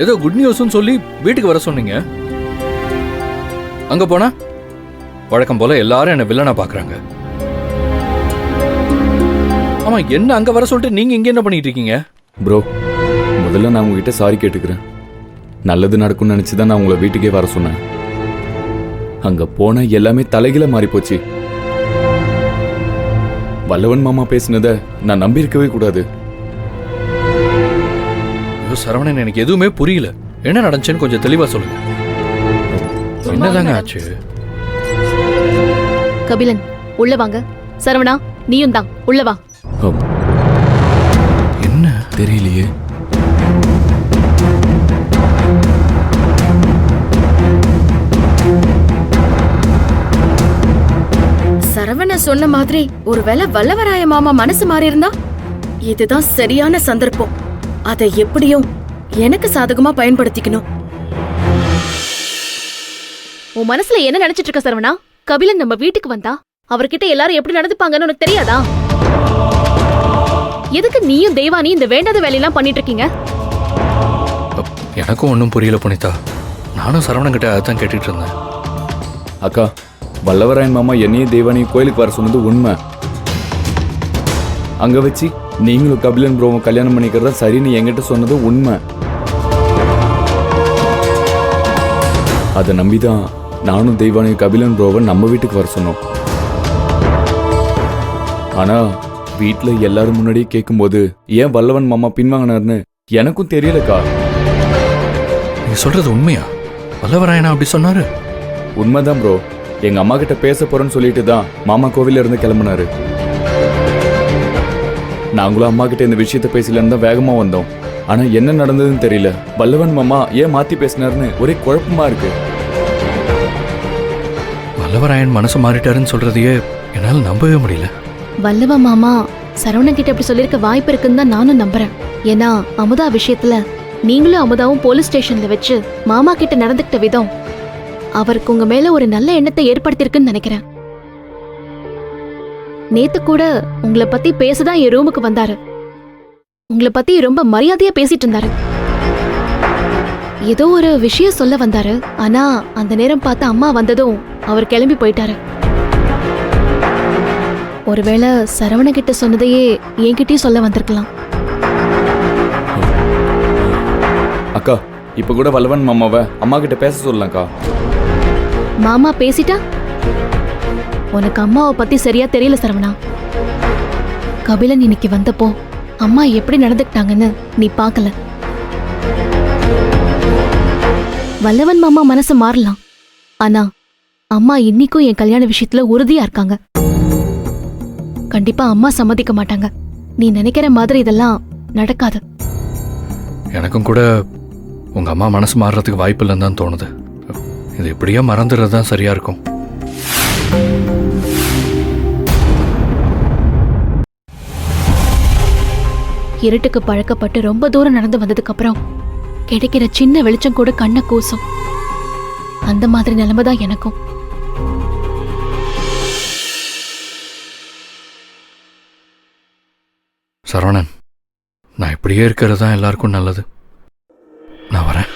ஏதோ குட் நியூஸ்னு சொல்லி வீட்டுக்கு வர சொன்னீங்க. அங்க போனா வழக்கம் போல எல்லாரும் என்ன வில்லனா பாக்குறாங்க. ஆமா, என்ன அங்க வர சொல்லிட்டு நீங்க இங்க என்ன பண்ணிட்டு இருக்கீங்க? ப்ரோ, முதல்ல நான் உங்ககிட்ட சாரி கேட்டுக்கிறேன். நல்லது நடக்கும்னு நினைச்சுதான் நான் உங்களை வீட்டுக்கே வர சொன்னேன். அங்க போன எல்லாமே தலைகீழ மாறி போச்சு. வல்லவன் மாமா பேசினத நான் நம்பி இருக்கவே கூடாது. சரவணன், எனக்கு எதுவுமே புரியல. என்ன நடந்துச்சுன்னு கொஞ்சம் தெளிவா சொல்லுங்க. என்னதாங்க ஆச்சு? கபிலன், உள்ள வாங்க. சரவணா, நீயும் தான் உள்ள வா. என்ன தெரியலையே. சரவண சொன்ன மாதிரி ஒருவேளை வல்லவராய மாமா மனசு மாறி இருந்தா இதுதான் சரியான சந்தர்ப்பம். அதை எப்படியும் எனக்கு சாதகமா பயன்படுத்திக்கணும். உன் மனசுல என்ன நினைச்சிட்டு இருக்க சரவணா? கபிலன் நம்ம வீட்டுக்கு வந்தா அவர்கிட்ட எல்லாரும் எப்படி நடந்துப்பாங்கன்னு உனக்கு தெரியாதா? எதுக்கு நீயும் தெய்வானி இந்த வேண்டாத வேலையெல்லாம் பண்ணிட்டு இருக்கீங்க? எனக்கும் ஒன்றும் புரியல புனிதா. நானும் சரவணன் கிட்ட அதான் கேட்டுட்டு இருந்தேன். அக்கா, வல்லவராயன் மாமா என்னையும் தேவானியும் கோயிலுக்கு வர சொன்னது உண்மை. அங்க வச்சு நீங்களும் கபிலன் ப்ரோவும் கல்யாணம் பண்ணிக்கிறதா சரின்னு என்கிட்ட சொன்னது உண்மை. அதை நம்பிதான் நானும் தெய்வானியும் கபிலன் ப்ரோவை நம்ம வீட்டுக்கு வர சொன்னோம். ஆனா வீட்டுல எல்லாரும் முன்னாடியே கேட்கும்போது ஏன் வல்லவன் மாமா பின்வாங்கினார்னு எனக்கும் தெரியலக்கா. நீ சொல்றது உண்மையா? வல்லவராயனா அப்படி சொன்னாரு? உண்மைதான் ப்ரோ. எங்க அம்மா கிட்ட பேச போறேன்னு சொல்லிட்டு தான் மாமா கோவில இருந்து கிளம்பினாரு. நாங்களும் அம்மா கிட்ட இந்த விஷயத்த பேசலன்னு தான் வேகமா வந்தோம். ஆனா என்ன நடந்ததுன்னு தெரியல. வல்லவன் மாமா ஏன் மாத்தி பேசினாருன்னு ஒரே குழப்பமா இருக்கு. வல்லவராயன் மனசு மாறிட்டாருன்னு சொல்றதையே என்னால நம்பவே முடியல. வல்லவ மாமா சரவணன் கிட்ட இப்படி சொல்லிருக்க வாய்ப்பு இருக்குன்னு தான் நானும் நம்புறேன். ஏன்னா அமுதா விஷயத்துல நீங்களும் அமுதாவும் போலீஸ் ஸ்டேஷன்ல வச்சு மாமா கிட்ட நடந்துக்கிட்ட விதம் அவருக்கு உங்க மேல ஒரு நல்ல எண்ணத்தை ஏற்படுத்திருக்குன்னு நினைக்கிறேன். நேத்து கூட உங்களை பத்தி பேசதான் என் ரூமுக்கு வந்தாரு. உங்களை பத்தி ரொம்ப மரியாதையா பேசிட்டு இருந்தாரு. ஏதோ ஒரு விஷயம் சொல்ல வந்தாரு. ஆனா அந்த நேரம் பார்த்து அம்மா வந்ததும் அவர் கிளம்பி போயிட்டாரு. ஒருவேளை சரவண கிட்ட சொன்னதையே என்கிட்டயும் சொல்ல வந்திருக்கலாம். அக்கா, இப்ப கூட வல்லவன் மாமாவை அம்மா கிட்ட பேச சொல்லலாம்க்கா. மாமா பேசிட்டா? உனக்கு அம்மாவை பத்தி சரியா தெரியல சரவணா. கபிலன் இன்னைக்கு வந்தப்போ அம்மா எப்படி நடந்துக்கிட்டாங்கன்னு நீ பார்க்கல. வல்லவன் மாமா மனசு மாறலாம். ஆனா அம்மா இன்னைக்கும் என் கல்யாண விஷயத்துல உறுதியா இருக்காங்க. கண்டிப்பா அம்மா சம்மதிக்க மாட்டாங்க. நீ நினைக்கிற மாதிரி இதெல்லாம் நடக்காது. எனக்கும் கூட உங்க அம்மா மனசு மாறுறதுக்கு வாய்ப்பு இல்லைன்னு தான் தோணுது. இது எப்படியோ மறந்துடுறது தான் சரியா இருக்கும். இருட்டுக்கு பழக்கப்பட்டு ரொம்ப தூரம் நடந்து வந்ததுக்கு அப்புறம் கிடைக்கிற சின்ன வெளிச்சம் கூட கண்ணை கூசும். அந்த மாதிரி நிலைமைதான் எனக்கும். சரவணன், நான் இப்படியே இருக்கிறது தான் எல்லாருக்கும் நல்லது. நான் வரேன்.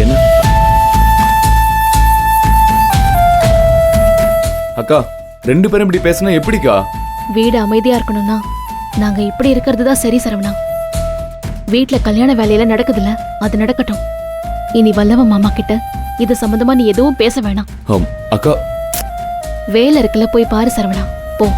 என்ன அக்கா, ரெண்டு பேரும் இப்படி பேசினா எப்படிக்கா? வீடு அமைதியா இருக்கணும்னா நாங்க இப்படி இருக்கிறது தான் சரி சரவணா. வீட்ல கல்யாண வேலையில நடக்குதுல்ல, அது நடக்கட்டும். இனி வல்லவ மாமா கிட்ட இது சம்பந்தமா நீ எதுவும் பேச வேணாம். அக்கா, வேலை இருக்குல்ல, போய் பாரு சரவணா, போ.